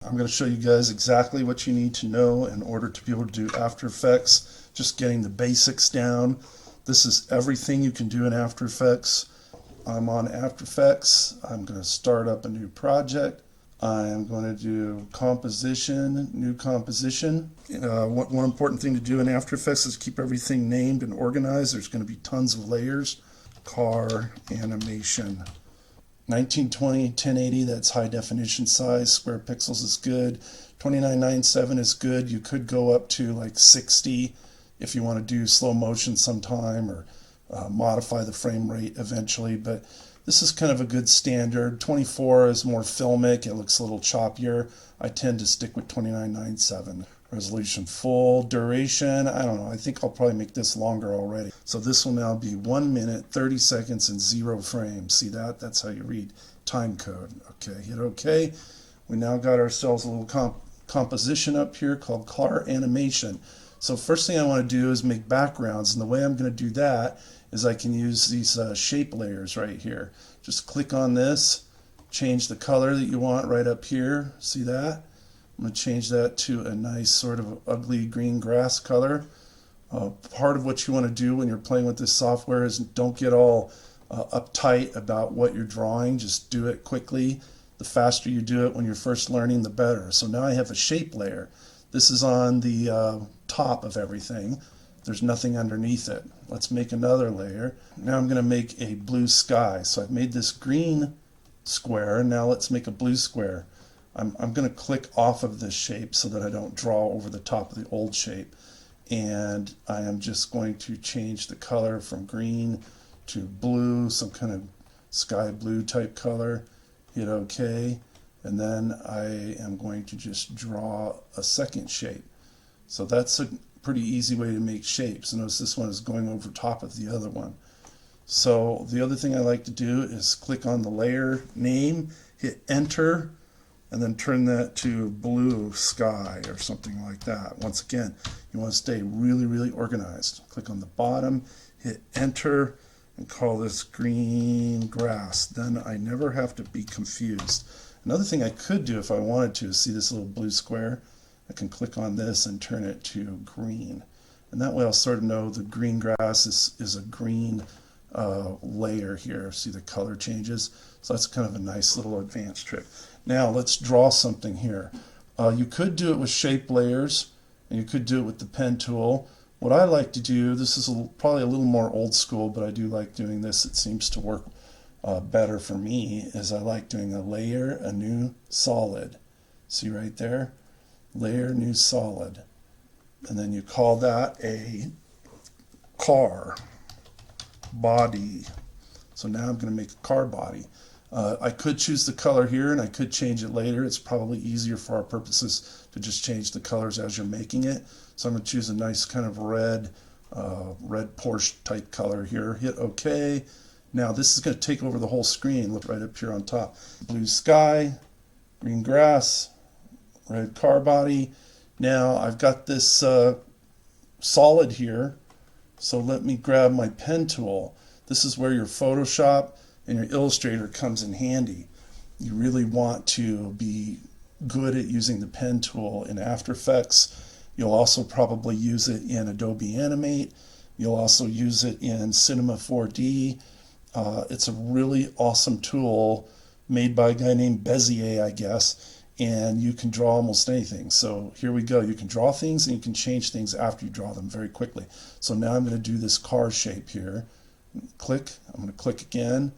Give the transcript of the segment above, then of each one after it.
I'm going to show you guys exactly what you need to know in order to be able to do After Effects, just getting the basics down. This is everything you can do in After Effects. I'm on After Effects. I'm going to start up a new project. I am going to do composition, new composition. One important thing to do in After Effects is keep everything named and organized. There's going to be tons of layers. Car animation. 1920, 1080, that's high definition size. Square pixels is good. 2997 is good. You could go up to like 60 if you want to do slow motion sometime, or modify the frame rate eventually. But this is kind of a good standard. 24 is more filmic. It looks a little choppier. I tend to stick with 2997. Resolution full. Duration, I don't know. I think I'll probably make this longer already. So this will now be 1 minute, 30 seconds, and 0 frames. See that? That's how you read time code. Okay, hit OK. We now got ourselves a little composition up here called car animation. So first thing I want to do is make backgrounds. And the way I'm going to do that is I can use these shape layers right here. Just click on this, change the color that you want right up here. See that? I'm going to change that to a nice sort of ugly green grass color. Part of what you want to do when you're playing with this software is don't get all uptight about what you're drawing. Just do it quickly. The faster you do it when you're first learning, the better. So now I have a shape layer. This is on the top of everything. There's nothing underneath it. Let's make another layer. Now I'm going to make a blue sky. So I've made this green square. Now let's make a blue square. I'm going to click off of this shape so that I don't draw over the top of the old shape. And I am just going to change the color from green to blue, some kind of sky blue type color. Hit OK. And then I am going to just draw a second shape. So that's a pretty easy way to make shapes. Notice this one is going over top of the other one. So the other thing I like to do is click on the layer name, hit enter, and then turn that to blue sky or something like that. Once again, you want to stay really, really organized. Click on the bottom, hit enter, and call this green grass. Then I never have to be confused. Another thing I could do if I wanted to is see this little blue square. I can click on this and turn it to green. And that way I'll sort of know the green grass is a green layer here. See the color changes? So that's kind of a nice little advanced trick. Now let's draw something here. You could do it with shape layers, and you could do it with the pen tool. What I like to do, this is probably a little more old school, but I do like doing this. It seems to work better for me, is I like doing a layer, a new solid. See right there? Layer, new solid. And then you call that a car body. So now I'm going to make a car body. I could choose the color here, and I could change it later. It's probably easier for our purposes to just change the colors as you're making it. So I'm going to choose a nice kind of red Porsche type color here. Hit OK. Now this is going to take over the whole screen. Look right up here on top. Blue sky, green grass, red car body. Now I've got this solid here. So let me grab my pen tool. This is where your Photoshop and your Illustrator comes in handy. You really want to be good at using the pen tool in After Effects. You'll also probably use it in Adobe Animate. You'll also use it in Cinema 4D. It's a really awesome tool made by a guy named Bezier, I guess, and you can draw almost anything. So here we go. You can draw things and you can change things after you draw them very quickly. So now I'm going to do this car shape here. Click. I'm going to click again.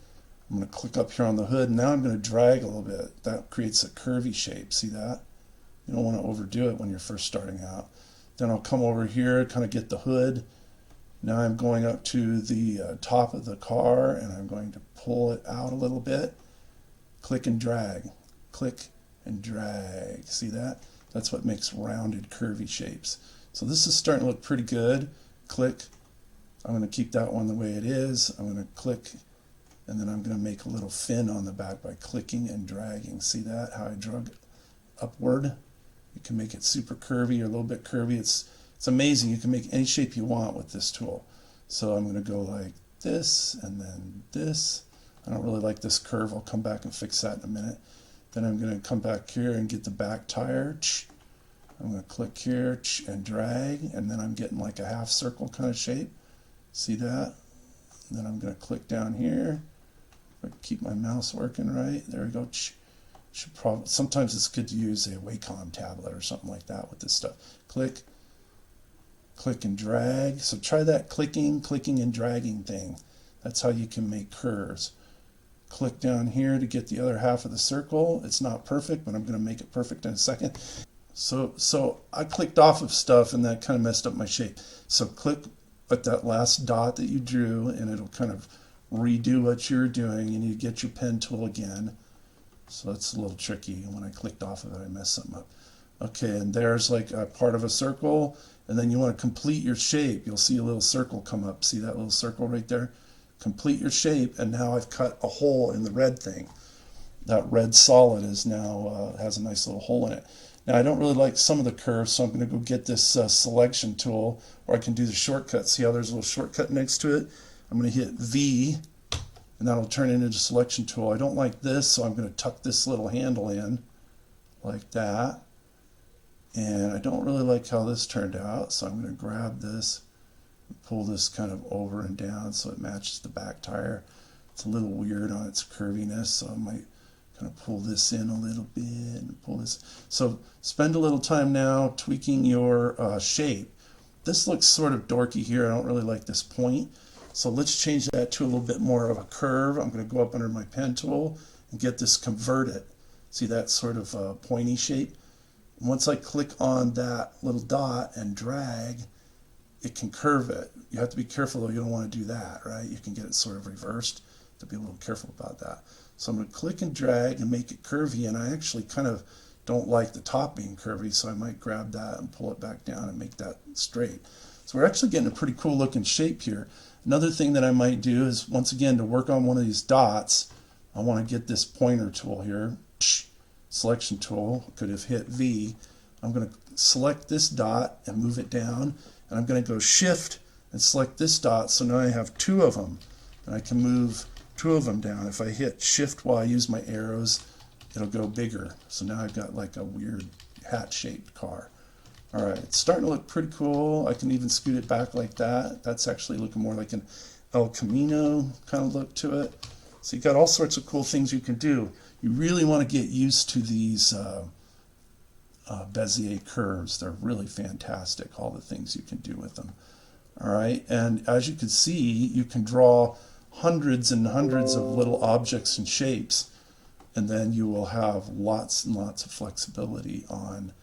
I'm going to click up here on the hood. Now I'm going to drag a little bit. That creates a curvy shape. See that? You don't want to overdo it when you're first starting out. Then I'll come over here, kind of get the hood. Now I'm going up to the top of the car, and I'm going to pull it out a little bit. Click and drag. Click and drag. See that? That's what makes rounded, curvy shapes. So this is starting to look pretty good. Click. I'm going to keep that one the way it is. I'm going to click, and then I'm going to make a little fin on the back by clicking and dragging. See that? How I drag upward? You can make it super curvy or a little bit curvy. It's amazing. You can make any shape you want with this tool. So I'm going to go like this and then this. I don't really like this curve. I'll come back and fix that in a minute. Then I'm going to come back here and get the back tire. I'm going to click here and drag, and then I'm getting like a half circle kind of shape. See that? And then I'm going to click down here. Keep my mouse working right. There we go. Should probably, sometimes it's good to use a Wacom tablet or something like that with this stuff. Click and drag. So try that clicking and dragging thing. That's how you can make curves. Click down here to get the other half of the circle. It's not perfect, but I'm going to make it perfect in a second. So I clicked off of stuff and that kind of messed up my shape. So click at that last dot that you drew and it'll kind of redo what you're doing. You need to get your pen tool again. So that's a little tricky. When I clicked off of it, I messed something up. Okay, and there's like a part of a circle, and then you want to complete your shape. You'll see a little circle come up. See that little circle right there? Complete your shape, and now I've cut a hole in the red thing. That red solid is now has a nice little hole in it. Now I don't really like some of the curves, so I'm going to go get this selection tool, or I can do the shortcut. See how there's a little shortcut next to it? I'm going to hit V, and that'll turn it into a selection tool. I don't like this, so I'm going to tuck this little handle in like that. And I don't really like how this turned out, so I'm going to grab this and pull this kind of over and down so it matches the back tire. It's a little weird on its curviness, so I might kind of pull this in a little bit and pull this. So spend a little time now tweaking your shape. This looks sort of dorky here. I don't really like this point. So let's change that to a little bit more of a curve. I'm going to go up under my pen tool and get this converted. See that sort of pointy shape? Once I click on that little dot and drag, it can curve it. You have to be careful though, you don't want to do that, right? You can get it sort of reversed, to be a little careful about that. So I'm going to click and drag and make it curvy, and I actually kind of don't like the top being curvy, so I might grab that and pull it back down and make that straight. So we're actually getting a pretty cool looking shape here. Another thing that I might do is, once again, to work on one of these dots, I want to get this pointer tool here. Selection tool, could have hit V. I'm going to select this dot and move it down, and I'm going to go shift and select this dot, so now I have two of them, and I can move two of them down. If I hit shift while I use my arrows, it'll go bigger. So now I've got like a weird hat-shaped car. All right, it's starting to look pretty cool. I can even scoot it back like that. That's actually looking more like an El Camino kind of look to it. So you've got all sorts of cool things you can do. You really want to get used to these Bezier curves. They're really fantastic, all the things you can do with them. All right, and as you can see, you can draw hundreds and hundreds of little objects and shapes, and then you will have lots and lots of flexibility on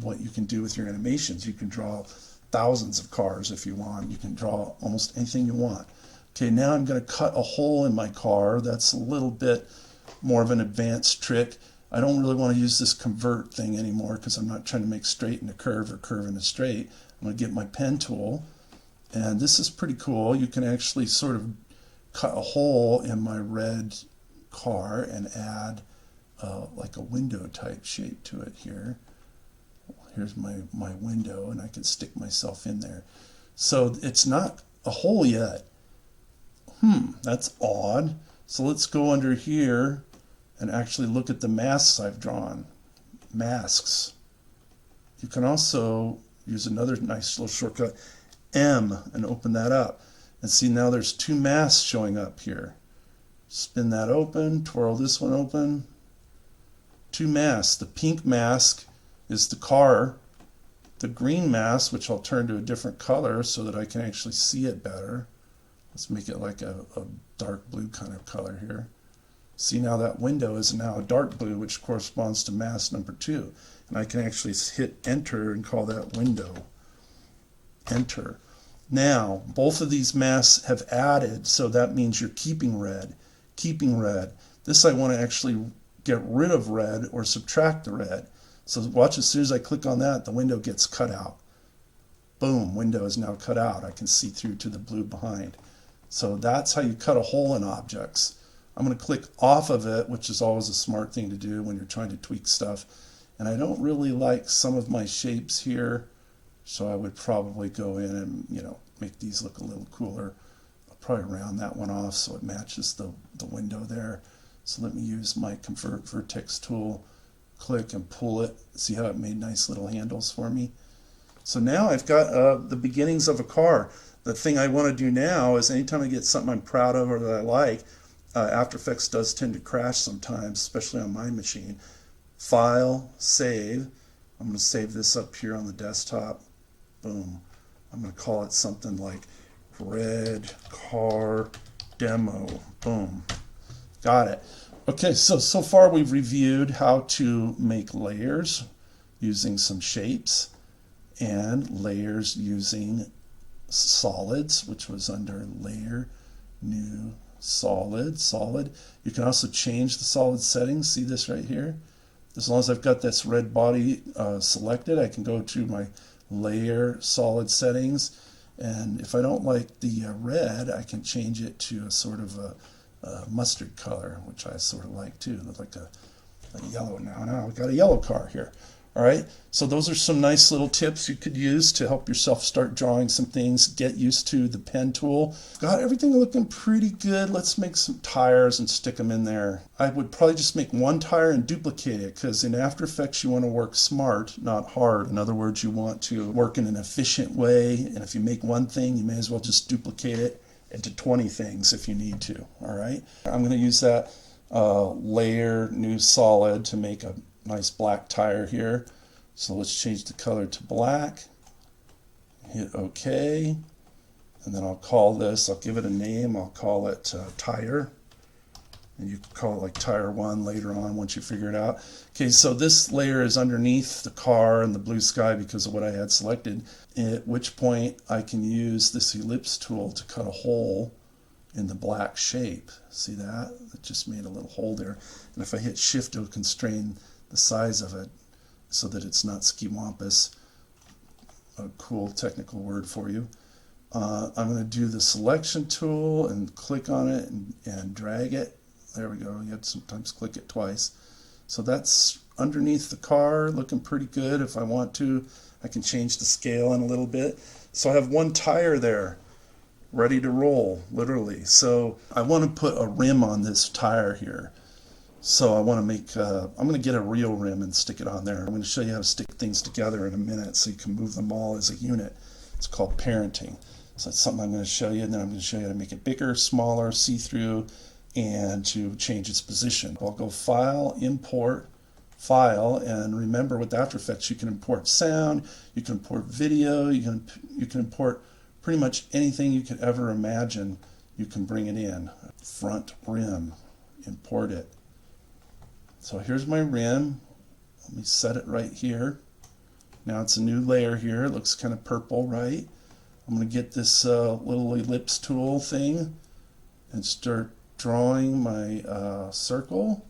what you can do with your animations. You can draw thousands of cars if you want. You can draw almost anything you want. Okay, now I'm going to cut a hole in my car. That's a little bit more of an advanced trick. I don't really want to use this convert thing anymore because I'm not trying to make straight into curve or curve into straight. I'm going to get my pen tool, and this is pretty cool. You can actually sort of cut a hole in my red car and add like a window type shape to it here. Here's my window, and I can stick myself in there. So it's not a hole yet. That's odd. So let's go under here and actually look at the masks I've drawn. Masks. You can also use another nice little shortcut, M, and open that up. And see, now there's two masks showing up here. Spin that open, twirl this one open. Two masks. The pink mask is the car. The green mask, which I'll turn to a different color so that I can actually see it better. Let's make it like a dark blue kind of color here. See, now that window is now a dark blue, which corresponds to mask number 2. And I can actually hit enter and call that window. Enter. Now, both of these masks have added, so that means you're keeping red. Keeping red. This I want to actually get rid of red or subtract the red. So watch, as soon as I click on that, the window gets cut out. Boom, window is now cut out. I can see through to the blue behind. So that's how you cut a hole in objects. I'm going to click off of it, which is always a smart thing to do when you're trying to tweak stuff. And I don't really like some of my shapes here, so I would probably go in and, make these look a little cooler. I'll probably round that one off so it matches the window there. So let me use my Convert Vertex tool, click and pull it. See how it made nice little handles for me? So now I've got the beginnings of a car. The thing I want to do now is anytime I get something I'm proud of or that I like, After Effects does tend to crash sometimes, especially on my machine. File, save. I'm going to save this up here on the desktop. Boom. I'm going to call it something like Red Car Demo. Boom. Got it. Okay, so far we've reviewed how to make layers using some shapes and layers using solids, which was under Layer, New, Solid. You can also change the solid settings. See this right here? As long as I've got this red body selected, I can go to my Layer, Solid settings, and if I don't like the red, I can change it to a sort of a mustard color, which I sort of like too, like a yellow. Now we've got a yellow car here. All right, so those are some nice little tips you could use to help yourself start drawing some things, get used to the pen tool. Got everything looking pretty good. Let's make some tires and stick them in there. I would probably just make one tire and duplicate it, because in After Effects you want to work smart, not hard. In other words, you want to work in an efficient way, and if you make one thing, you may as well just duplicate it into 20 things if you need to. All right, I'm going to use that Layer, New, Solid to make a nice black tire here. So let's change the color to black, hit OK, and then I'll call this, I'll give it a name, I'll call it tire, and you can call it like tire 1 later on once you figure it out. Okay, so this layer is underneath the car and the blue sky because of what I had selected, at which point I can use this ellipse tool to cut a hole in the black shape. See that? It just made a little hole there. And if I hit shift, it'll constrain the size of it so that it's not skiwampus, a cool technical word for you. I'm going to do the selection tool and click on it and drag it. There we go. You have to sometimes click it twice. So that's underneath the car, looking pretty good. If I want to, I can change the scale in a little bit. So I have one tire there ready to roll, literally. So I want to put a rim on this tire here. So I want to make, I'm going to get a real rim and stick it on there. I'm going to show you how to stick things together in a minute so you can move them all as a unit. It's called parenting. So that's something I'm going to show you, and then I'm going to show you how to make it bigger, smaller, see-through, and to change its position. I'll go File, Import, File, and remember with After Effects you can import sound, you can import video, you can import pretty much anything you could ever imagine. You can bring it in. Front rim, import it. So here's my rim. Let me set it right here. Now it's a new layer here. It looks kind of purple, right? I'm going to get this little ellipse tool thing and start drawing my circle.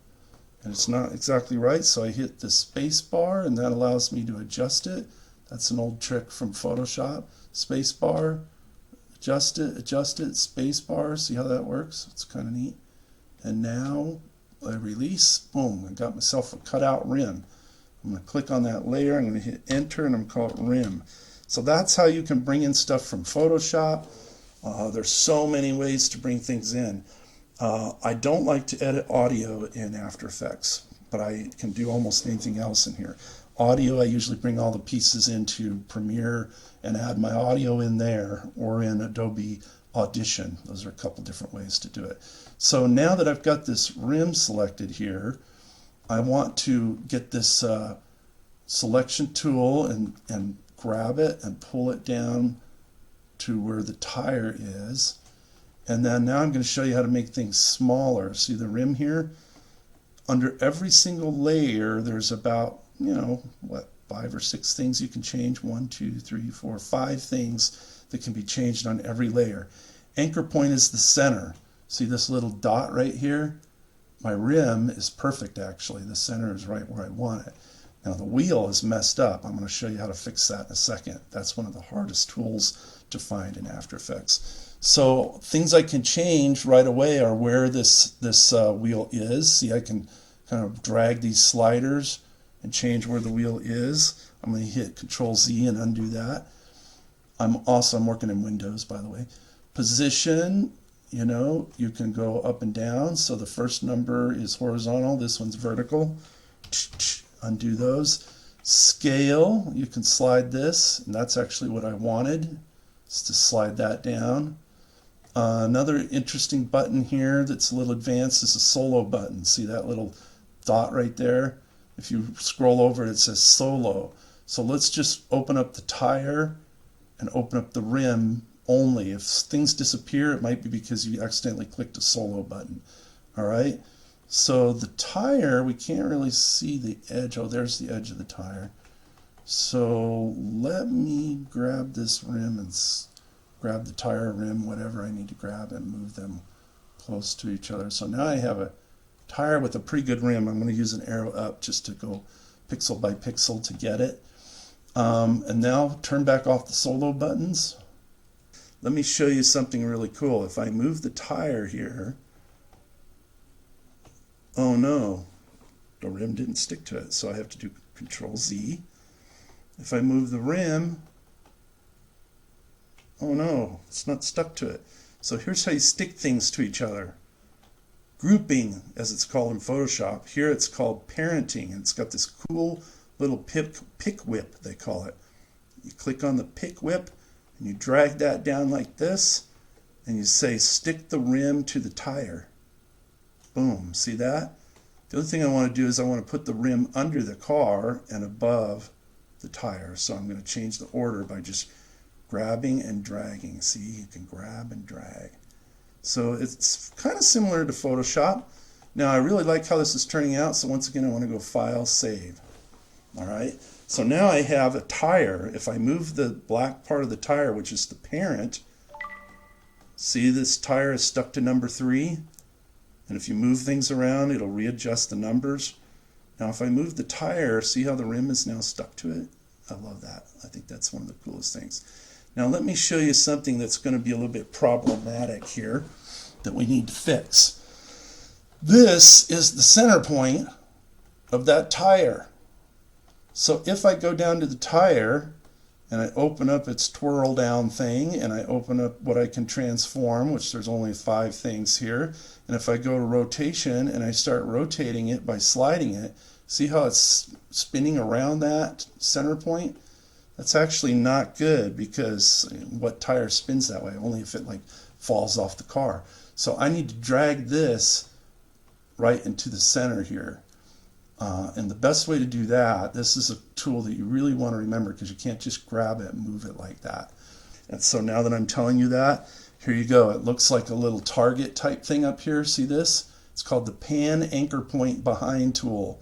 And it's not exactly right, so I hit the space bar, and that allows me to adjust it. That's an old trick from Photoshop. Space bar, adjust it, space bar. See how that works? It's kind of neat. And now I release, boom, I got myself a cutout rim. I'm going to click on that layer, I'm going to hit enter, and I'm going to call it rim. So that's how you can bring in stuff from Photoshop. There's so many ways to bring things in. I don't like to edit audio in After Effects, but I can do almost anything else in here. Audio, I usually bring all the pieces into Premiere and add my audio in there, or in Adobe Audition. Those are a couple different ways to do it. So now that I've got this rim selected here, I want to get this selection tool and grab it and pull it down to where the tire is. And then now I'm going to show you how to make things smaller. See the rim here? Under every single layer, there's about, 5 or 6 things you can change. 1, 2, 3, 4, 5 things that can be changed on every layer. Anchor point is the center. See this little dot right here? My rim is perfect, actually. The center is right where I want it. Now the wheel is messed up. I'm going to show you how to fix that in a second. That's one of the hardest tools to find in After Effects. So things I can change right away are where this wheel is. See, I can kind of drag these sliders and change where the wheel is. I'm going to hit Control Z and undo that. I'm working in Windows, by the way. Position, You know, you can go up and down. So the first number is horizontal, this one's vertical. Undo those. Scale, you can slide this, and that's actually what I wanted, is to slide that down. Another interesting button here that's a little advanced is a solo button. See that little dot right there? If you scroll over it, it says solo. So let's just open up the tire and open up the rim only. If things disappear, it might be because you accidentally clicked a solo button. All right. So the tire, we can't really see the edge. Oh, there's the edge of the tire. So let me grab this rim and grab the tire rim, whatever I need to grab, and move them close to each other. So now I have a tire with a pretty good rim. I'm going to use an arrow up just to go pixel by pixel to get it. And now turn back off the solo buttons. Let me show you something really cool. If I move the tire here, oh no, the rim didn't stick to it, so I have to do Control Z. If I move the rim, oh no, it's not stuck to it. So here's how you stick things to each other. Grouping, as it's called in Photoshop. Here it's called parenting, and it's got this cool little pick whip, they call it. You click on the pick whip, and you drag that down like this, and you say stick the rim to the tire. Boom, see that? The other thing I want to do is I want to put the rim under the car and above the tire. So I'm going to change the order by just grabbing and dragging. See, you can grab and drag. So it's kind of similar to Photoshop. Now I really like how this is turning out, so once again I want to go File, Save. All right, so now I have a tire. If I move the black part of the tire, which is the parent, see this tire is stuck to number 3? And if you move things around, it'll readjust the numbers. Now if I move the tire, see how the rim is now stuck to it? I love that. I think that's one of the coolest things. Now let me show you something that's going to be a little bit problematic here that we need to fix. This is the center point of that tire. So if I go down to the tire and I open up its twirl down thing and I open up what I can transform, which there's only 5 things here, and if I go to rotation and I start rotating it by sliding it, see how it's spinning around that center point? That's actually not good, because what tire spins that way? Only if it like falls off the car. So I need to drag this right into the center here. And the best way to do that, this is a tool that you really want to remember, because you can't just grab it and move it like that. And so now that I'm telling you that, here you go. It looks like a little target type thing up here. See this? It's called the Pan Anchor Point Behind tool.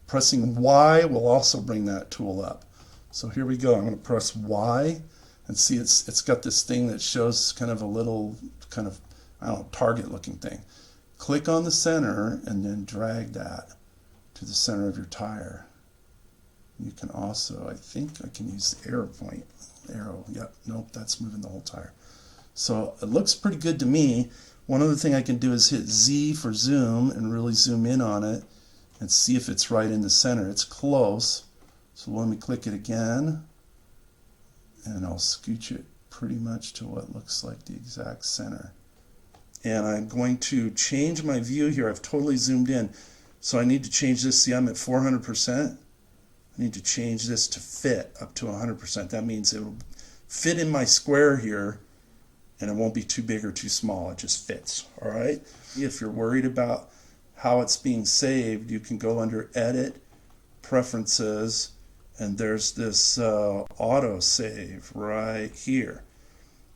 Pressing Y will also bring that tool up. So here we go. I'm going to press Y, and see it's got this thing that shows kind of a little kind of, I don't know, target looking thing. Click on the center and then drag that to the center of your tire. You can also, I think I can use the arrow point. Arrow, yep, nope, that's moving the whole tire. So it looks pretty good to me. One other thing I can do is hit Z for zoom and really zoom in on it and see if it's right in the center. It's close. So let me click it again, and I'll scooch it pretty much to what looks like the exact center. And I'm going to change my view here. I've totally zoomed in. So I need to change this. See, I'm at 400%. I need to change this to fit up to 100%. That means it will fit in my square here, and it won't be too big or too small. It just fits. All right. If you're worried about how it's being saved, you can go under Edit, Preferences, and there's this auto save right here.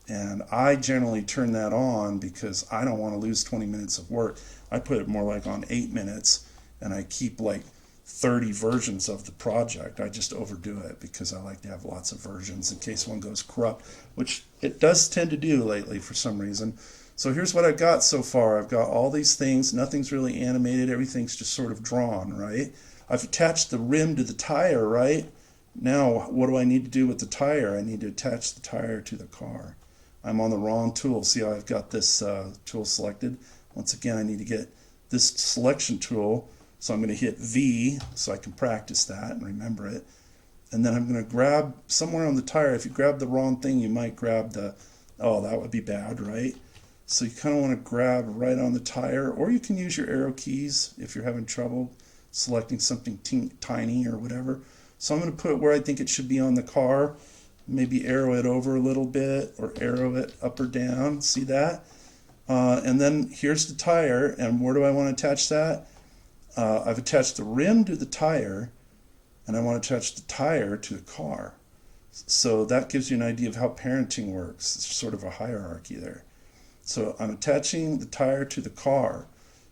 And I generally turn that on because I don't want to lose 20 minutes of work. I put it more like on 8 minutes, and I keep like 30 versions of the project. I just overdo it because I like to have lots of versions in case one goes corrupt, which it does tend to do lately for some reason. So here's what I've got so far. I've got all these things. Nothing's really animated. Everything's just sort of drawn, right? I've attached the rim to the tire, right? Now, what do I need to do with the tire? I need to attach the tire to the car. I'm on the wrong tool. See how I've got this tool selected? Once again, I need to get this selection tool. So I'm going to hit V so I can practice that and remember it. And then I'm going to grab somewhere on the tire. If you grab the wrong thing, you might grab the, oh, that would be bad, right? So you kind of want to grab right on the tire, or you can use your arrow keys if you're having trouble selecting something tiny or whatever. So I'm going to put it where I think it should be on the car, maybe arrow it over a little bit or arrow it up or down. See that? And then here's the tire, and where do I want to attach that? I've attached the rim to the tire, and I want to attach the tire to the car. So that gives you an idea of how parenting works. It's sort of a hierarchy there. So I'm attaching the tire to the car.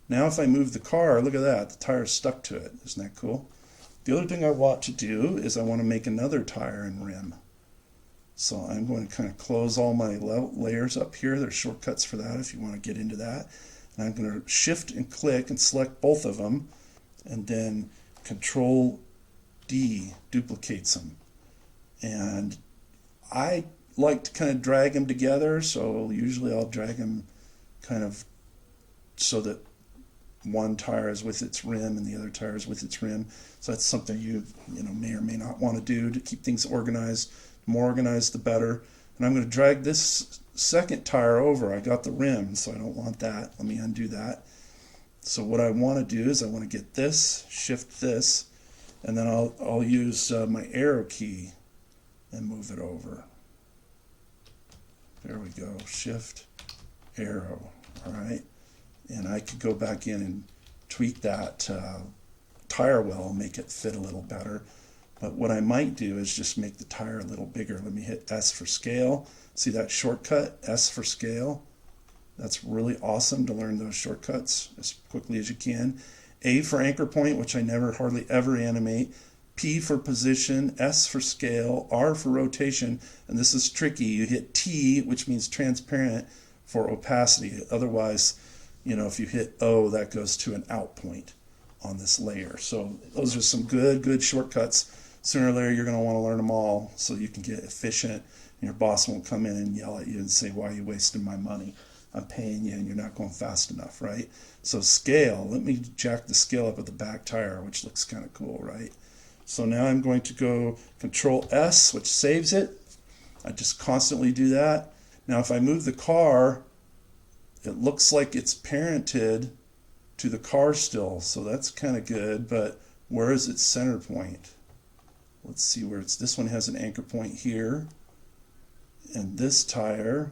Now if I move the car, look at that, the tire's stuck to it. Isn't that cool? The other thing I want to do is I want to make another tire and rim. So I'm going to kind of close all my layers up here. There's shortcuts for that if you want to get into that. And I'm going to shift and click and select both of them, and then Control D duplicates them. And I like to kind of drag them together, so usually I'll drag them kind of so that one tire is with its rim and the other tire is with its rim. So that's something you may or may not want to do to keep things organized. The more organized, the better. And I'm going to drag this second tire over. I got the rim, so I don't want that. Let me undo that. So what I want to do is I want to get this, shift this, and then I'll use my arrow key and move it over. There we go, shift, arrow, all right? And I could go back in and tweak that tire well, make it fit a little better. But what I might do is just make the tire a little bigger. Let me hit S for scale. See that shortcut, S for scale? That's really awesome to learn those shortcuts as quickly as you can. A for anchor point, which I never hardly ever animate. P for position, S for scale, R for rotation, and this is tricky. You hit T, which means transparent, for opacity. Otherwise, if you hit O, that goes to an out point on this layer. So those are some good shortcuts. Sooner or later, you're going to want to learn them all so you can get efficient, and your boss won't come in and yell at you and say, why are you wasting my money? I'm paying you and you're not going fast enough, right? So scale, let me jack the scale up at the back tire, which looks kind of cool, right? So now I'm going to go Control S, which saves it. I just constantly do that. Now if I move the car, it looks like it's parented to the car still, so that's kind of good, but where is its center point? Let's see where it's, this one has an anchor point here, and this tire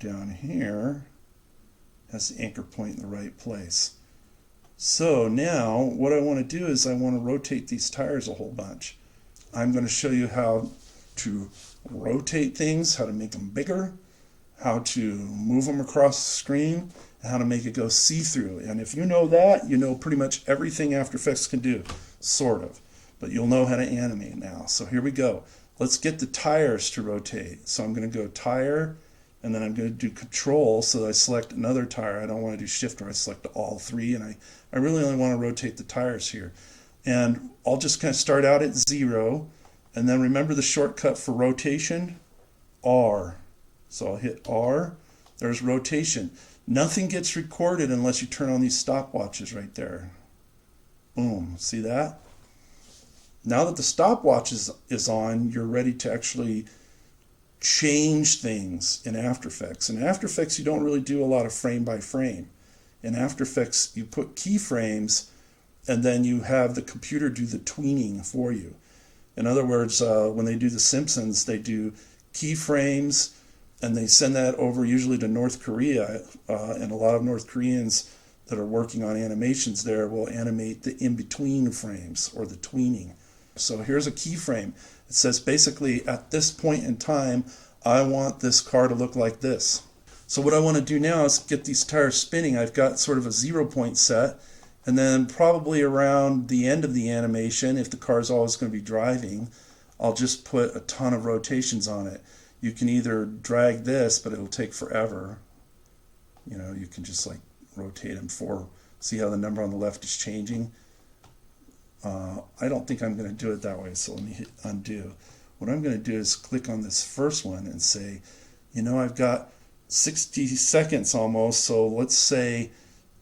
down here has the anchor point in the right place. So now what I want to do is I want to rotate these tires a whole bunch. I'm going to show you how to rotate things, how to make them bigger, how to move them across the screen, and how to make it go see-through. And if you know that, you know pretty much everything After Effects can do, sort of. But you'll know how to animate now. So here we go. Let's get the tires to rotate. So I'm going to go Tire, and then I'm going to do Control, so that I select another tire. I don't want to do Shift, or I select all three, and I really only want to rotate the tires here. And I'll just kind of start out at 0, and then remember the shortcut for rotation, R. So I'll hit R, there's rotation. Nothing gets recorded unless you turn on these stopwatches right there. Boom, see that? Now that the stopwatch is on, you're ready to actually change things in After Effects. In After Effects, you don't really do a lot of frame by frame. In After Effects, you put keyframes, and then you have the computer do the tweening for you. In other words, when they do The Simpsons, they do keyframes, and they send that over usually to North Korea, and a lot of North Koreans that are working on animations there will animate the in-between frames, or the tweening. So here's a keyframe. It says basically at this point in time, I want this car to look like this. So what I want to do now is get these tires spinning. I've got sort of a 0 point set, and then probably around the end of the animation, if the car is always going to be driving, I'll just put a ton of rotations on it. You can either drag this, but it'll take forever. You can just like rotate them see how the number on the left is changing? I don't think I'm going to do it that way, so let me hit undo. What I'm going to do is click on this first one and say, I've got 60 seconds almost, so let's say,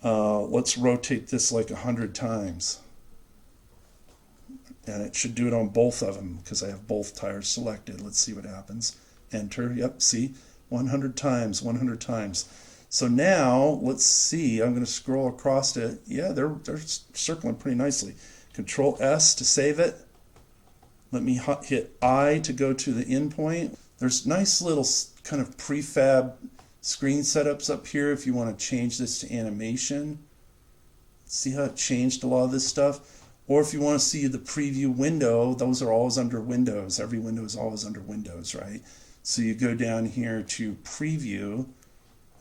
let's rotate this like 100 times. And it should do it on both of them because I have both tires selected. Let's see what happens. Enter, yep, see, 100 times, 100 times. So now let's see, I'm going to scroll across it. Yeah, they're circling pretty nicely. Control S to save it. Let me hit I to go to the endpoint. There's nice little kind of prefab screen setups up here if you want to change this to animation. See how it changed a lot of this stuff? Or if you want to see the preview window, those are always under Windows. Every window is always under Windows, right? So you go down here to preview,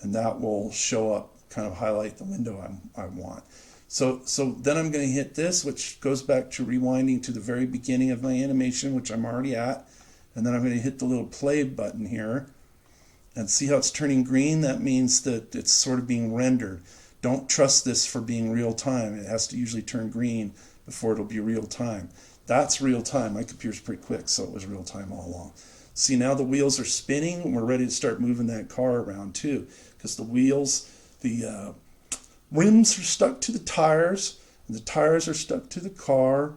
and that will show up, kind of highlight the window I want. So then I'm going to hit this, which goes back to rewinding to the very beginning of my animation, which I'm already at. And then I'm going to hit the little play button here. And see how it's turning green? That means that it's sort of being rendered. Don't trust this for being real time. It has to usually turn green before it'll be real time. That's real time. My computer's pretty quick, so it was real time all along. See, now the wheels are spinning, and we're ready to start moving that car around too, because the wheels, the rims are stuck to the tires, and the tires are stuck to the car.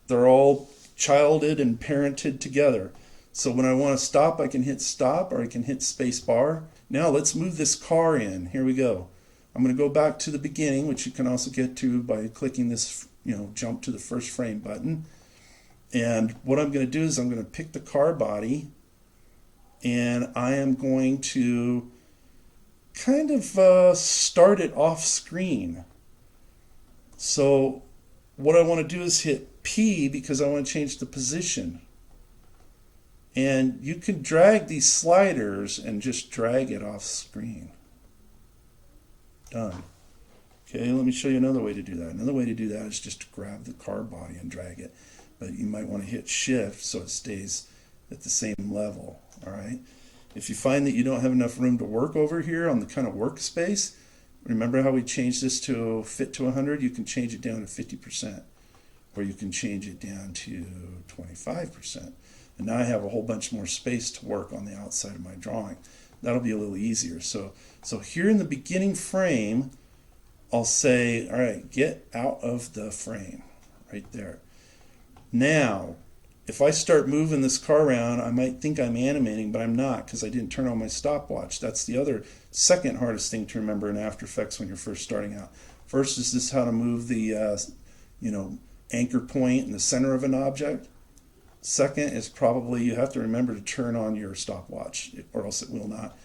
They're all childed and parented together. So when I want to stop, I can hit stop, or I can hit space bar. Now let's move this car in. Here we go. I'm going to go back to the beginning, which you can also get to by clicking this, jump to the first frame button. And what I'm going to do is I'm going to pick the car body, and I am going to kind of start it off screen. So what I want to do is hit P because I want to change the position. And you can drag these sliders and just drag it off screen. Done. Okay, let me show you another way to do that. Another way to do that is just to grab the car body and drag it. But you might want to hit shift so it stays at the same level. All right. If you find that you don't have enough room to work over here on the kind of workspace, remember how we changed this to fit to 100? You can change it down to 50%, or you can change it down to 25%. And now I have a whole bunch more space to work on the outside of my drawing. That'll be a little easier. So here in the beginning frame, I'll say, all right, get out of the frame right there. Now, if I start moving this car around, I might think I'm animating, but I'm not because I didn't turn on my stopwatch. That's the other second hardest thing to remember in After Effects when you're first starting out. First is this how to move the anchor point in the center of an object. Second is probably you have to remember to turn on your stopwatch or else it will not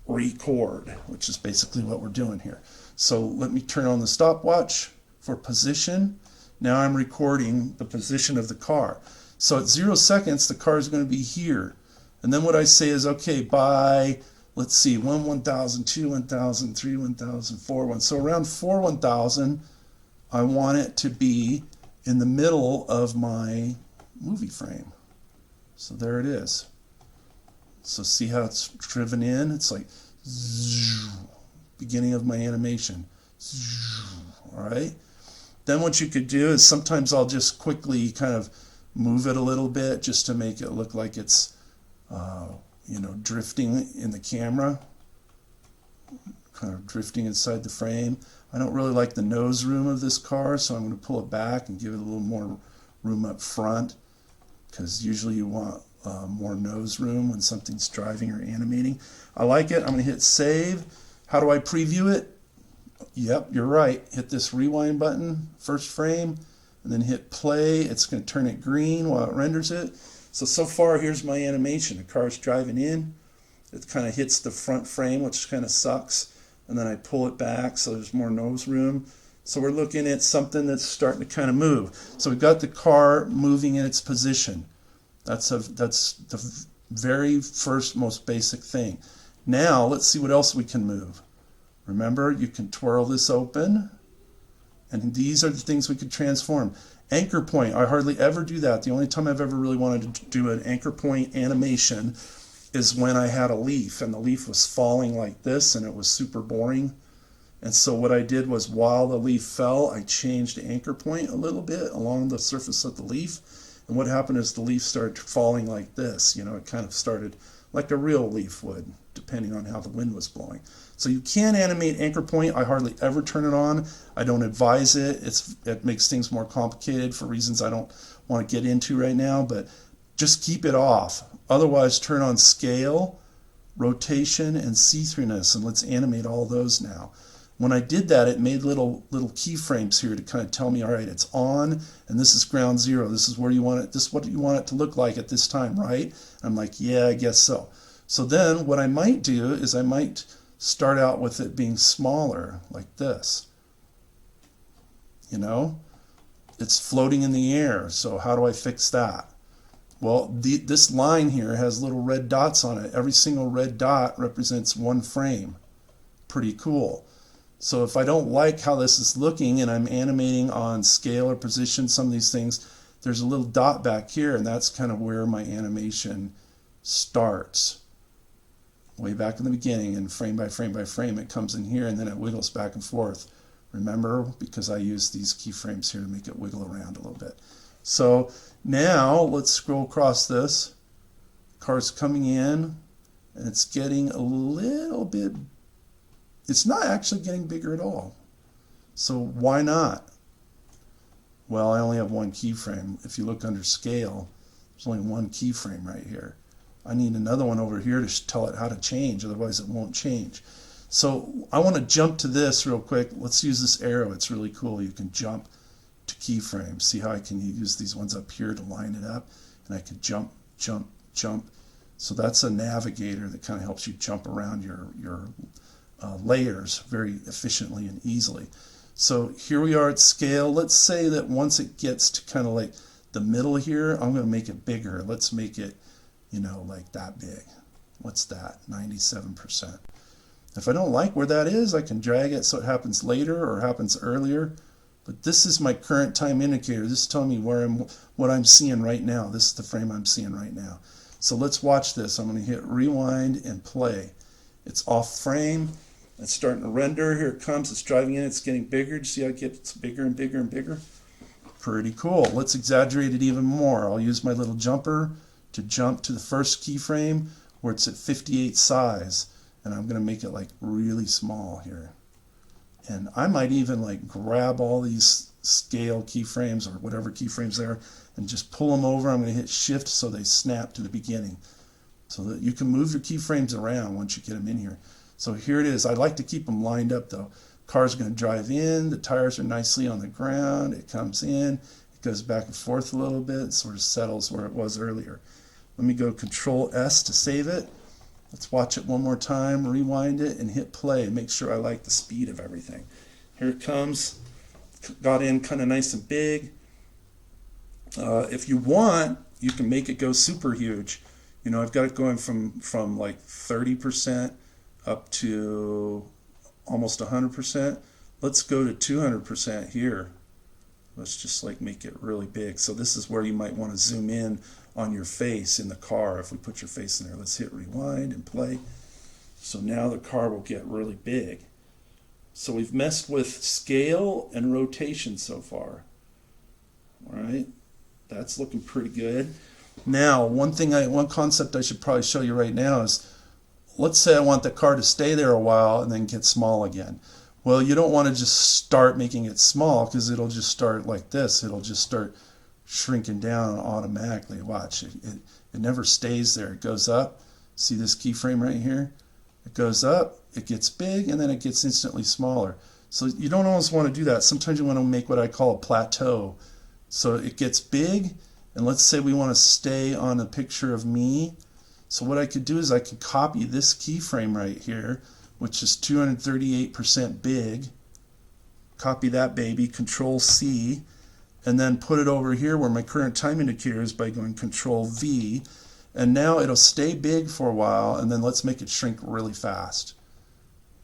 record, which is basically what we're doing here. So let me turn on the stopwatch for position. Now I'm recording the position of the car. So at 0 seconds, the car is going to be here. And then what I say is, okay, by, let's see, 1, 1000, 2, 1000, 3, 1000, 4, 1. So around 4, 1000, I want it to be in the middle of my movie frame. So there it is. So see how it's driven in? It's like beginning of my animation. All right. Then what you could do is sometimes I'll just quickly kind of move it a little bit just to make it look like it's drifting in the camera, kind of drifting inside the frame. I don't really like the nose room of this car, so I'm going to pull it back and give it a little more room up front, because usually you want more nose room when something's driving or animating. I like it. I'm going to hit save. How do I preview it? Yep, you're right. Hit this rewind button, first frame, and then hit play. It's going to turn it green while it renders it. So far, here's my animation. The car's driving in. It kind of hits the front frame, which kind of sucks. And then I pull it back so there's more nose room. So we're looking at something that's starting to kind of move. So we've got the car moving in its position. That's the very first, most basic thing. Now, let's see what else we can move. Remember, you can twirl this open. And these are the things we could transform. Anchor point, I hardly ever do that. The only time I've ever really wanted to do an anchor point animation is when I had a leaf, and the leaf was falling like this, and it was super boring. And so what I did was, while the leaf fell, I changed the anchor point a little bit along the surface of the leaf. And what happened is the leaf started falling like this. It kind of started like a real leaf would, depending on how the wind was blowing. So you can animate anchor point. I hardly ever turn it on. I don't advise it. It makes things more complicated for reasons I don't want to get into right now, but just keep it off. Otherwise, turn on scale rotation, and see-throughness, and let's animate all those now. When I did that, it made little keyframes here to kind of tell me, all right, it's on, and this is ground zero. This is where you want it. This is what you want it to look like at this time, right? And I'm like, yeah, I guess so. So then what I might do is I might start out with it being smaller, like this. You know, it's floating in the air. So how do I fix that? Well, this line here has little red dots on it. Every single red dot represents one frame. Pretty cool. So if I don't like how this is looking and I'm animating on scale or position, some of these things, there's a little dot back here, and that's kind of where my animation starts. Way back in the beginning, and frame by frame by frame, it comes in here and then it wiggles back and forth. Remember, because I use these keyframes here to make it wiggle around a little bit. So now let's scroll across this. Car's coming in, and it's getting a little bit, it's not actually getting bigger at all. So why not? Well, I only have one keyframe. If you look under scale, there's only one keyframe right here. I need another one over here to tell it how to change, otherwise it won't change. So I want to jump to this real quick. Let's use this arrow. It's really cool. You can jump to keyframes. See how I can use these ones up here to line it up, and I can jump, jump, jump. So that's a navigator that kind of helps you jump around your layers very efficiently and easily. So here we are at scale. Let's say that once it gets to kind of like the middle here, I'm going to make it bigger. Let's make it, you know, like that big. What's that? 97%. If I don't like where that is, I can drag it so it happens later or happens earlier. But this is my current time indicator. This is telling me what I'm seeing right now. This is the frame I'm seeing right now. So let's watch this. I'm going to hit rewind and play. It's off frame. It's starting to render. Here it comes. It's driving in. It's getting bigger. Do you see how it gets bigger and bigger and bigger? Pretty cool. Let's exaggerate it even more. I'll use my little jumper to jump to the first keyframe where it's at 58 size. And I'm going to make it like really small here. And I might even like grab all these scale keyframes or whatever keyframes there and just pull them over. I'm going to hit shift so they snap to the beginning, so that you can move your keyframes around once you get them in here. So here it is. I like to keep them lined up though. Car's going to drive in. The tires are nicely on the ground. It comes in. It goes back and forth a little bit. It sort of settles where it was earlier. Let me go Control S to save it. Let's watch it one more time, rewind it, and hit play. Make sure I like the speed of everything. Here it comes. Got in kind of nice and big. If you want, you can make it go super huge. You know, I've got it going from like 30% up to almost 100%. Let's go to 200% here. Let's just like make it really big. So this is where you might want to zoom in on your face in the car. If we put your face in there, let's hit rewind and play. So now the car will get really big. So we've messed with scale and rotation so far. All right, that's looking pretty good. Now, one concept I should probably show you right now is, let's say I want the car to stay there a while and then get small again. Well, you don't want to just start making it small, because it'll just start like this. It'll just start shrinking down automatically. Watch, it never stays there. It goes up. See this keyframe right here? It goes up, it gets big, and then it gets instantly smaller. So you don't always want to do that. Sometimes you want to make what I call a plateau. So it gets big, and let's say we want to stay on a picture of me. So what I could do is I could copy this keyframe right here, which is 238% big. Copy that baby, Control C, and then put it over here where my current time indicator is by going Control V. And now it'll stay big for a while, and then let's make it shrink really fast.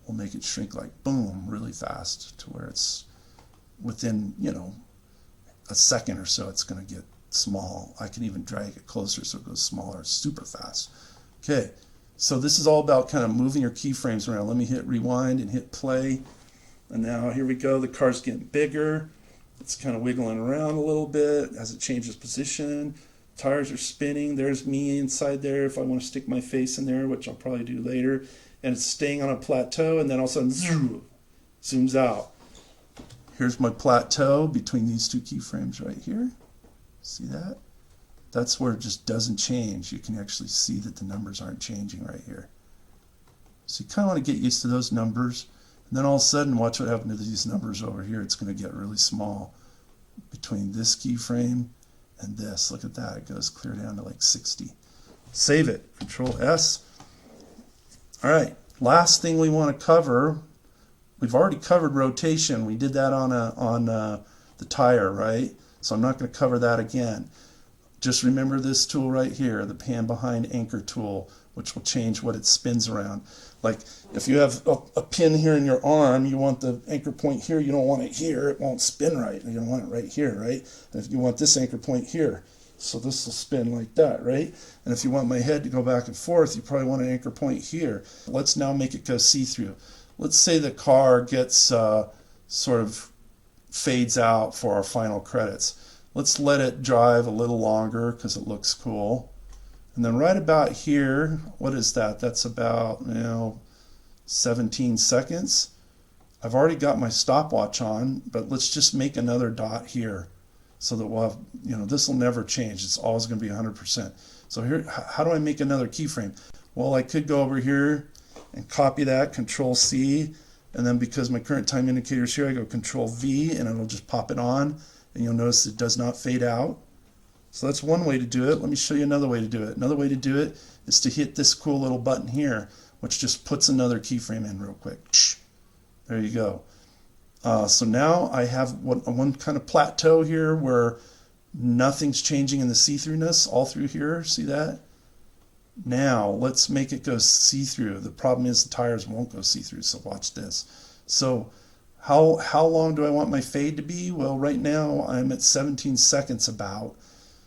We'll make it shrink like boom, really fast, to where it's within, you know, a second or so it's going to get small. I can even drag it closer so it goes smaller super fast. Okay, so this is all about kind of moving your keyframes around. Let me hit rewind and hit play. And now here we go. The car's getting bigger. It's kind of wiggling around a little bit as it changes position. Tires are spinning. There's me inside there if I want to stick my face in there, which I'll probably do later. And it's staying on a plateau, and then all of a sudden, zoom, zooms out. Here's my plateau between these two keyframes right here. See that? That's where it just doesn't change. You can actually see that the numbers aren't changing right here. So you kind of want to get used to those numbers. And then all of a sudden, watch what happens to these numbers over here. It's going to get really small between this keyframe and this. Look at that. It goes clear down to like 60. Save it. Control S. All right. Last thing we want to cover. We've already covered rotation. We did that on the tire, right? So I'm not going to cover that again. Just remember this tool right here, the pan behind anchor tool, which will change what it spins around. Like if you have a pin here in your arm, you want the anchor point here, you don't want it here, it won't spin right. You don't want it right here, right? And if you want this anchor point here, so this will spin like that, right? And if you want my head to go back and forth, you probably want an anchor point here. Let's now make it go see-through. Let's say the car gets sort of fades out for our final credits. Let's let it drive a little longer because it looks cool. And then right about here, what is that? That's about 17 seconds. I've already got my stopwatch on, but let's just make another dot here so that we'll have, this will never change. It's always going to be 100%. So here, how do I make another keyframe? Well, I could go over here and copy that, Control C, and then because my current time indicator is here, I go Control V, and it'll just pop it on, and you'll notice it does not fade out. So that's one way to do it. Let me show you another way to do it. Another way to do it is to hit this cool little button here, which just puts another keyframe in real quick. There you go. So now I have one kind of plateau here where nothing's changing in the see-throughness all through here. See that? Now let's make it go see-through. The problem is the tires won't go see-through, so watch this. So how long do I want my fade to be? Well, right now I'm at 17 seconds about.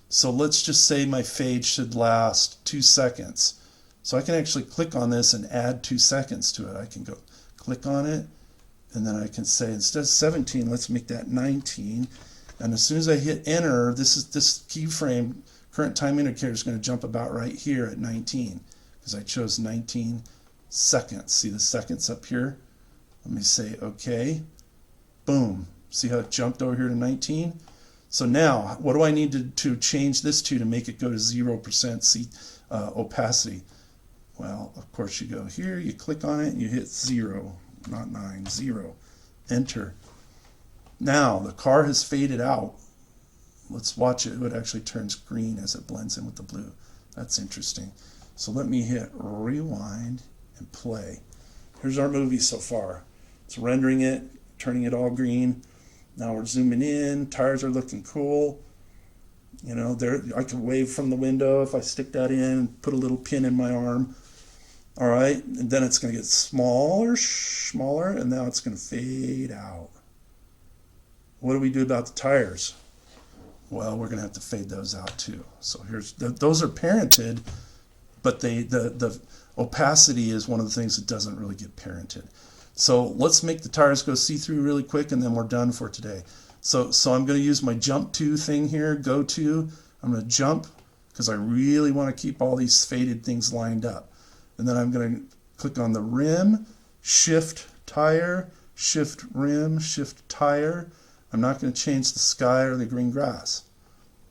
So let's just say my fade should last 2 seconds. So I can actually click on this and add 2 seconds to it. I can go click on it, and then I can say instead of 17, let's make that 19. And as soon as I hit enter, this keyframe current time indicator is going to jump about right here at 19 because I chose 19 seconds. See the seconds up here? Let me say OK. Boom. See how it jumped over here to 19? So now, what do I need to change this to make it go to 0% opacity? Well, of course, you go here, you click on it, and you hit 0, not 9, 0. Enter. Now, the car has faded out. Let's watch it. It actually turns green as it blends in with the blue. That's interesting. So let me hit rewind and play. Here's our movie so far. It's rendering it, turning it all green. Now we're zooming in. Tires are looking cool. I can wave from the window if I stick that in and put a little pin in my arm. All right, and then it's going to get smaller, and now it's going to fade out. What do we do about the tires? Well, we're going to have to fade those out too. So those are parented, but the opacity is one of the things that doesn't really get parented. So let's make the tires go see-through really quick, and then we're done for today. So I'm going to use my jump to thing here, go to. I'm going to jump because I really want to keep all these faded things lined up. And then I'm going to click on the rim, shift tire, shift rim, shift tire. I'm not going to change the sky or the green grass.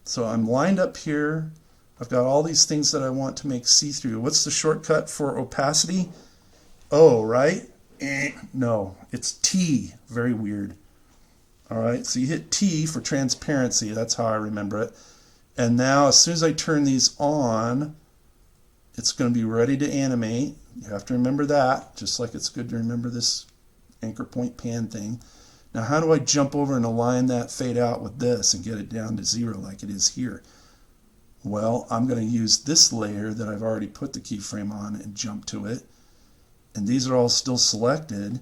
So I'm lined up here. I've got all these things that I want to make see-through. What's the shortcut for opacity? O, right? No, it's T. Very weird. All right, so you hit T for transparency. That's how I remember it. And now as soon as I turn these on, it's going to be ready to animate. You have to remember that, just like it's good to remember this anchor point pan thing. Now how do I jump over and align that fade out with this and get it down to 0 like it is here? Well, I'm going to use this layer that I've already put the keyframe on and jump to it. And these are all still selected.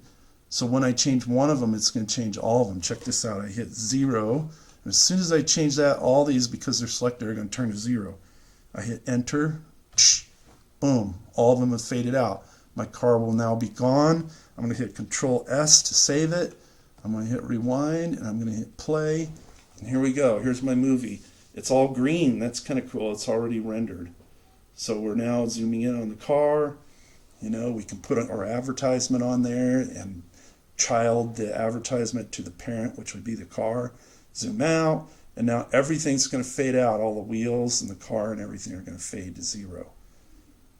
So when I change one of them, it's going to change all of them. Check this out. I hit 0. And as soon as I change that, all these, because they're selected, are going to turn to 0. I hit enter. Boom. All of them have faded out. My car will now be gone. I'm going to hit Control S to save it. I'm going to hit rewind, and I'm going to hit play. And here we go. Here's my movie. It's all green. That's kind of cool. It's already rendered. So we're now zooming in on the car. We can put our advertisement on there and child the advertisement to the parent, which would be the car. Zoom out, and now everything's going to fade out. All the wheels and the car and everything are going to fade to 0.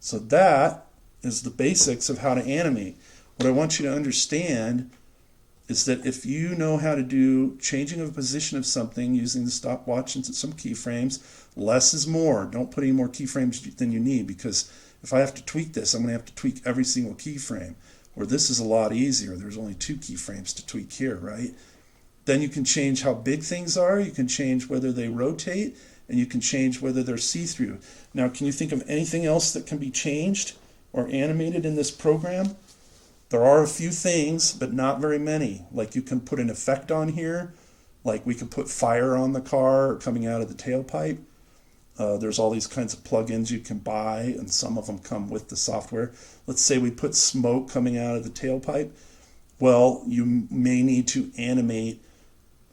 So that is the basics of how to animate. What I want you to understand is that if you know how to do changing of position of something using the stopwatch and some keyframes, less is more. Don't put any more keyframes than you need, because if I have to tweak this, I'm going to have to tweak every single keyframe. Where this is a lot easier. There's only 2 keyframes to tweak here, right? Then you can change how big things are. You can change whether they rotate, and you can change whether they're see-through. Now, can you think of anything else that can be changed or animated in this program? There are a few things, but not very many. Like you can put an effect on here, like we can put fire on the car coming out of the tailpipe. There's all these kinds of plugins you can buy, and some of them come with the software. Let's say we put smoke coming out of the tailpipe. Well, you may need to animate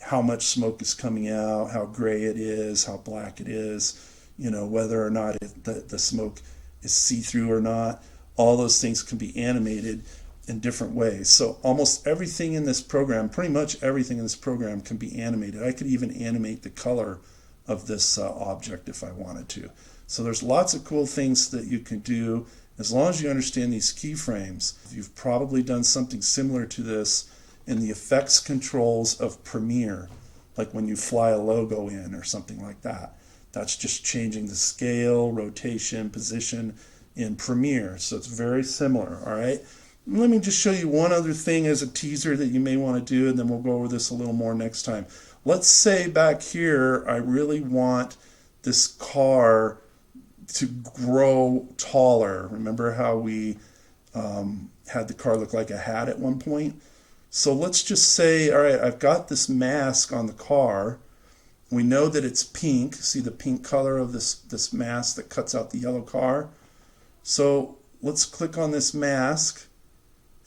how much smoke is coming out, how gray it is, how black it is, whether or not the smoke is see-through or not. All those things can be animated in different ways. So almost everything in this program, pretty much everything in this program can be animated. I could even animate the color of this object if I wanted to. So there's lots of cool things that you can do as long as you understand these keyframes. You've probably done something similar to this in the effects controls of Premiere, like when you fly a logo in or something like that. That's just changing the scale, rotation, position in Premiere. So it's very similar, all right? Let me just show you one other thing as a teaser that you may want to do, and then we'll go over this a little more next time. Let's say back here, I really want this car to grow taller. Remember how we had the car look like a hat at one point? So let's just say, all right, I've got this mask on the car. We know that it's pink. See the pink color of this mask that cuts out the yellow car? So let's click on this mask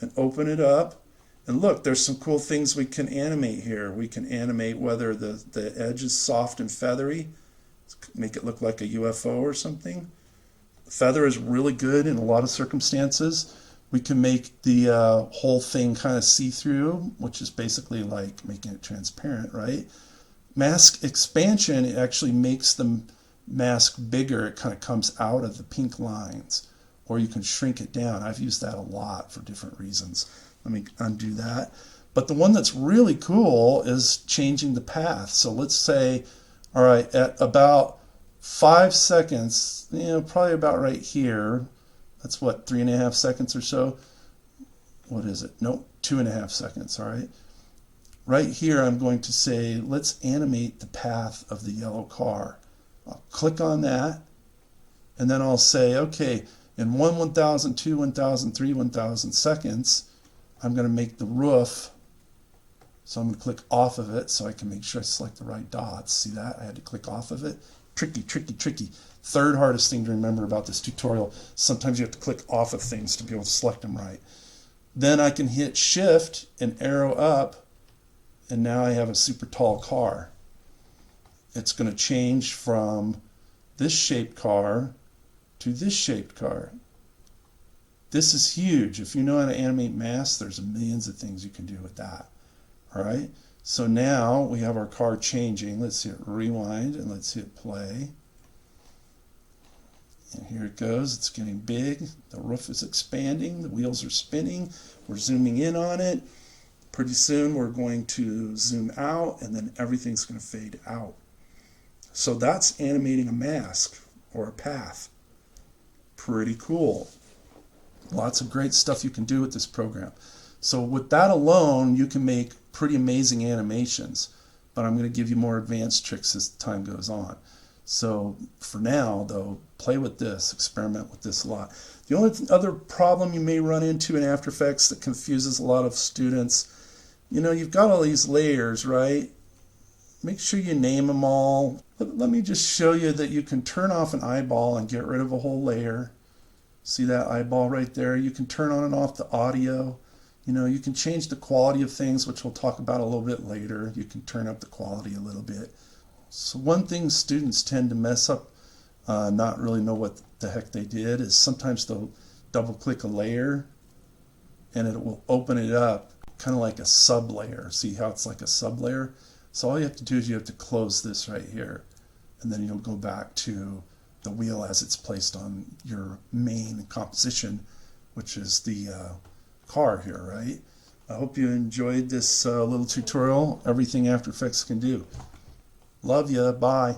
and open it up. And look, there's some cool things we can animate here. We can animate whether the edge is soft and feathery, make it look like a UFO or something. Feather is really good in a lot of circumstances. We can make the whole thing kind of see-through, which is basically like making it transparent, right? Mask expansion, it actually makes the mask bigger. It kind of comes out of the pink lines. Or you can shrink it down. I've used that a lot for different reasons. Let me undo that. But the one that's really cool is changing the path. So let's say, all right, at about 5 seconds, probably about right here, that's what, 3.5 seconds or so? What is it? Nope, 2.5 seconds, all right? Right here, I'm going to say, let's animate the path of the yellow car. I'll click on that, and then I'll say, okay, in 1 1,000, 2 1,000, 3 1,000 seconds, I'm going to make the roof. So I'm going to click off of it so I can make sure I select the right dots. See that? I had to click off of it. Tricky, tricky, tricky. Third hardest thing to remember about this tutorial. Sometimes you have to click off of things to be able to select them right. Then I can hit Shift and arrow up, and now I have a super tall car. It's going to change from this shaped car to this shaped car. This is huge. If you know how to animate masks, there's millions of things you can do with that. All right, so now we have our car changing. Let's hit rewind and let's hit play. And here it goes. It's getting big. The roof is expanding. The wheels are spinning. We're zooming in on it. Pretty soon we're going to zoom out, and then everything's going to fade out. So that's animating a mask or a path. Pretty cool. Lots of great stuff you can do with this program. So with that alone, you can make pretty amazing animations, but I'm going to give you more advanced tricks as time goes on. So for now, though, play with this, experiment with this a lot. The only other problem you may run into in After Effects that confuses a lot of students, you've got all these layers, right? Make sure you name them all. Let me just show you that you can turn off an eyeball and get rid of a whole layer. See that eyeball right there? You can turn on and off the audio. You can change the quality of things, which we'll talk about a little bit later. You can turn up the quality a little bit. So one thing students tend to mess up, not really know what the heck they did, is sometimes they'll double click a layer and it will open it up kind of like a sub layer. See how it's like a sub layer? So all you have to do is you have to close this right here, and then you'll go back to the wheel as it's placed on your main composition which is the car here, right? I hope you enjoyed this little tutorial, everything After Effects can do. Love ya, bye.